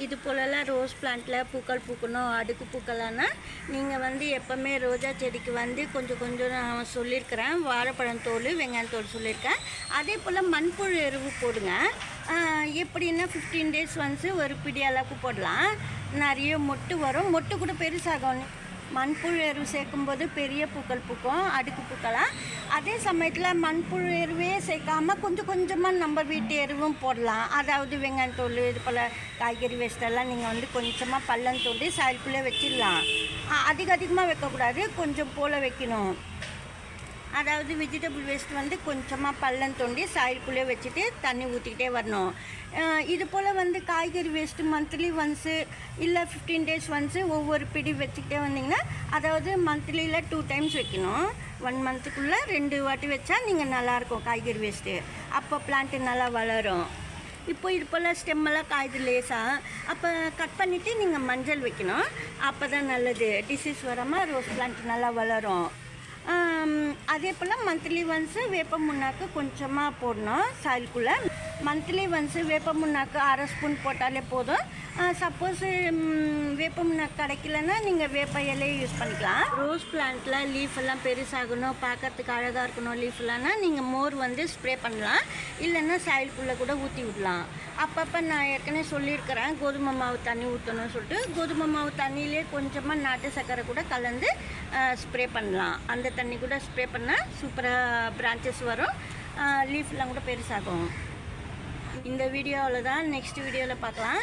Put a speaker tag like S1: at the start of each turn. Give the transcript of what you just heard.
S1: இது போலலாம் ரோஸ் பிளான்ட்டில் பூக்கள் பூக்கணும், அடுக்கு பூக்கலான்னா நீங்கள் எப்போவுமே ரோஜா செடிக்கு கொஞ்சம் கொஞ்சம் நான் சொல்லியிருக்கிறேன், வாழைப்பழம் தோல் வெங்காயம் தோல் சொல்லியிருக்கேன். அதே போல் மண்புழு எருவு போடுங்க. எப்படின்னா 15 days ஒன்ஸு ஒரு பிடி அளவுக்கு போடலாம். நிறைய மொட்டு வரும், மொட்டு கூட பெருசாகும். மண்புழு எருவு சேர்க்கும்போது பெரிய பூக்கள் பூக்கும், அடுக்கு பூக்கலாம். அதே சமயத்தில் மண்புழு எருவே சேர்க்காமல் கொஞ்சம் கொஞ்சமாக நம்ம வீட்டு எருவும் போடலாம். அதாவது வெங்காயம் தோல் இது போல் காய்கறி வேஸ்ட்டெல்லாம் நீங்கள் கொஞ்சமாக பள்ளம் தோண்டி சாயலுக்குள்ளே வச்சிடலாம். அதிகமாக வைக்கக்கூடாது, கொஞ்சம் போல் வைக்கணும். அதாவது வெஜிடபிள் வேஸ்ட் கொஞ்சமாக பள்ளம் தோண்டி சாயலுக்குள்ளே வச்சுட்டு தண்ணி ஊற்றிக்கிட்டே வரணும். இது போல் காய்கறி வேஸ்ட்டு மந்த்லி ஒன்ஸு இல்லை 15 days ஒன்ஸு ஒவ்வொரு பிடி வச்சுக்கிட்டே வந்தீங்கன்னா, அதாவது மந்த்லியில் 2 times வைக்கணும். 1 monthக்குள்ளே 2 வாட்டி வச்சா நீங்கள் நல்லாயிருக்கும் காய்கறி வேஸ்ட்டு. அப்போ பிளான்ட்டு நல்லா வளரும். இப்போ இது போல் ஸ்டெம்மெல்லாம் காய்து லேசாக, அப்போ கட் பண்ணிவிட்டு நீங்கள் மஞ்சள் வைக்கணும். அப்போ தான் நல்லது, டிசீஸ் வராமல் ரோஸ் பிளான்ட் நல்லா வளரும். அதே போல் மந்த்லி ஒன்ஸு வேப்ப முன்னாக்கு கொஞ்சமாக போடணும் சாயலுக்குள்ளே. மந்த்லி ஒன்ஸு வேப்ப முன்னாக்கு 1/2 ஸ்பூன் போட்டாலே போதும். சப்போஸ் வேப்ப முன்னாக்கு கிடைக்கலன்னா நீங்கள் வேப்ப இலையை யூஸ் பண்ணிக்கலாம். ரோஸ் பிளான்ட்டில் லீஃப் எல்லாம் பெருசாகணும், பார்க்கறதுக்கு அழகாக இருக்கணும் லீஃப்லாம்னா நீங்கள் மோர் ஸ்ப்ரே பண்ணலாம், இல்லைன்னா சாயலுக்குள்ளே கூட ஊற்றி விடலாம். அப்பப்போ நான் ஏற்கனவே சொல்லியிருக்கிறேன், கோதுமை மாவு தண்ணி ஊற்றணும்னு சொல்லிட்டு. கோதுமை மாவு தண்ணியிலே கொஞ்சமாக நாட்டு சர்க்கரை கூட கலந்து ஸ்ப்ரே பண்ணலாம். அந்த தண்ணி கூட ஸ்ப்ரே பண்ணால் சூப்பராக பிரான்ச்சஸ் வரும், லீஃப்லாம் கூட பெருசாகும். இந்த வீடியோவில் தான், நெக்ஸ்ட் வீடியோவில் பார்க்கலாம்.